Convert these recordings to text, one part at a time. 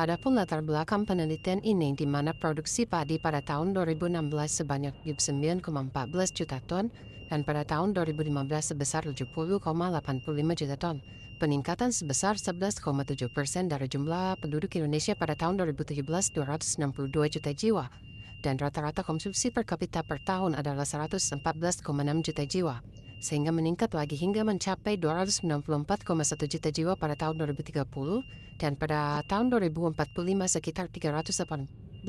Adapun latar belakang penelitian ini di mana produksi padi pada tahun 2016 sebanyak 9,14 juta ton dan pada tahun 2015 sebesar 70,85 juta ton. Peningkatan sebesar 11,7% dari jumlah penduduk Indonesia pada tahun 2017 262 juta jiwa dan rata-rata konsumsi per kapita per tahun adalah 114,6 juta jiwa, sehingga meningkat lagi hingga mencapai 294,1 juta jiwa pada tahun 2030 dan pada tahun 2045 sekitar 318,9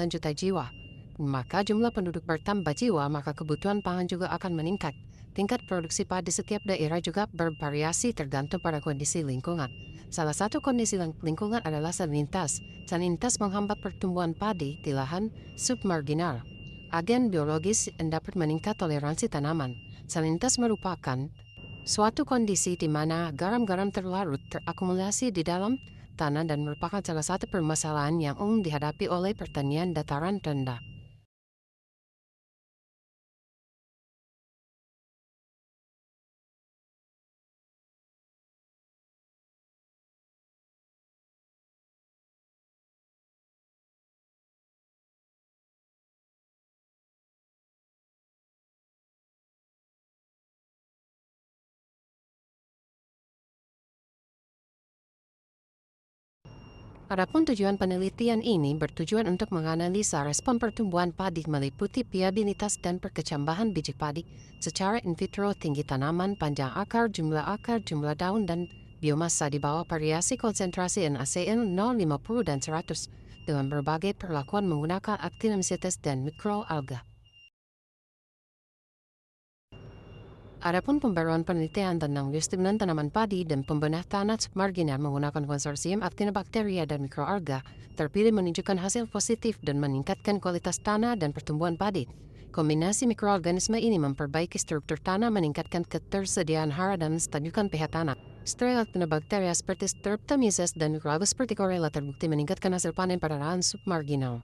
juta jiwa. Maka jumlah penduduk bertambah jiwa, maka kebutuhan pangan juga akan meningkat. Tingkat produksi padi setiap daerah juga bervariasi tergantung pada kondisi lingkungan. Salah satu kondisi lingkungan adalah salinitas. Salinitas menghambat pertumbuhan padi di lahan submarginal. Agen biologis yang dapat meningkat toleransi tanaman. Salinitas merupakan suatu kondisi di mana garam-garam terlarut terakumulasi di dalam tanah dan merupakan salah satu permasalahan yang umum dihadapi oleh pertanian dataran rendah. Adapun tujuan penelitian ini bertujuan untuk menganalisa respon pertumbuhan padi meliputi viabilitas dan perkecambahan biji padi secara in vitro, tinggi tanaman, panjang akar, jumlah daun, dan biomasa di bawah variasi konsentrasi NaCl 0,50 dan 100 dengan berbagai perlakuan menggunakan actinomycetes dan mikroalga. Adapun pembaruan penelitian tentang gestamen tanaman padi dan pembenah tanah submarginal menggunakan konsorsium actinobacteria dan mikroalga terpilih menunjukkan hasil positif dan meningkatkan kualitas tanah dan pertumbuhan padi. Kombinasi mikroorganisme ini memperbaiki struktur tanah, meningkatkan ketersediaan hara dan menstabilkan pH tanah. Steril actinobacteria seperti Streptomyces dan mikroalga seperti Chlorella terbukti meningkatkan hasil panen pada lahan submarginal.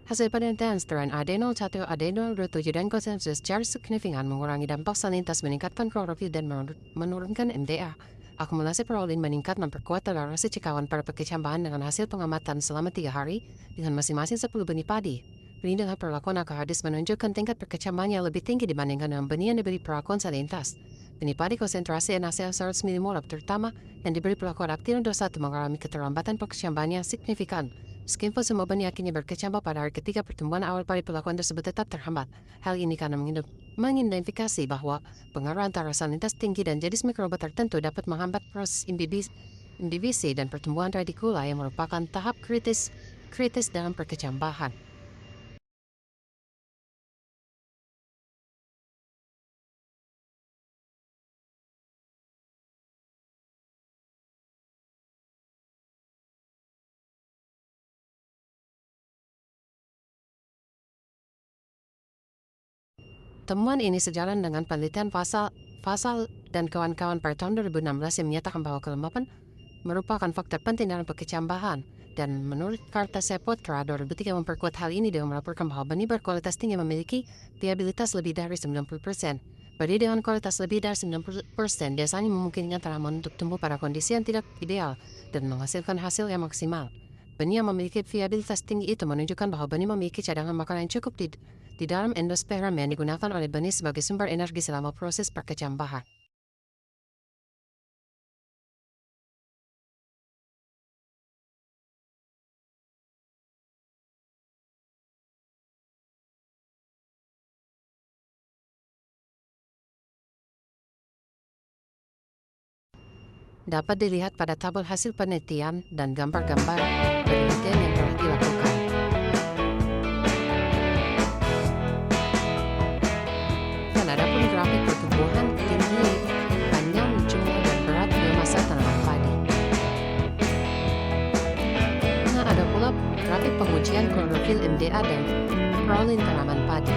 Hasil penelitian steran adenol-1 adenol-7 dan konsensus secara signifikan mengurangi dampak salinitas, meningkatkan klorofil dan menurunkan MDA. Akumulasi prolin meningkat, memperkuat toleransi cikawan pada perkecambahan dengan hasil pengamatan selama 3 hari dengan masing-masing 10 benih padi. Benih dengan perlakuan akar-hadis menunjukkan tingkat perkecambahan yang lebih tinggi dibandingkan dengan benih yang diberi perlakuan salinitas. Benih padi konsentrasi NaCl 100 mmol terutama yang diberi perlakuan aktin 21 mengalami keterlambatan perkecambahan yang signifikan. Meskipun semua benih akhirnya berkecambah pada hari ketiga pertumbuhan awal, pada perlakuan tersebut tetap terhambat. Hal ini karena mengidentifikasi bahwa pengaruh antara salinitas tinggi dan jenis mikroba tertentu dapat menghambat proses indivisi dan pertumbuhan radikula yang merupakan tahap kritis dalam perkecambahan. Temuan ini sejalan dengan penelitian Fasal dan kawan-kawan pada tahun 2016 yang menyatakan bahwa kelembapan merupakan faktor penting dalam perkecambahan. Dan menurut Karta Sepotra 2003 memperkuat hal ini dengan melaporkan bahwa benih berkualitas tinggi memiliki viabilitas lebih dari 90%. Benih dengan kualitas lebih dari 90% biasanya memungkinkan tanaman untuk tumbuh pada kondisi yang tidak ideal dan menghasilkan hasil yang maksimal. Benih yang memiliki viabilitas tinggi itu menunjukkan bahwa benih memiliki cadangan makanan yang cukup di dalam endosperm yang digunakan oleh benih sebagai sumber energi selama proses perkecambahan. Dapat dilihat pada tabel hasil penelitian dan gambar-gambar penelitian yang telah dilakukan. Dan adapun grafik pertumbuhan tinggi, panjang, jumlah dan berat biomasa tanaman padi. Nah, ada pula grafik pengujian klorofil MDA dan prolin tanaman padi.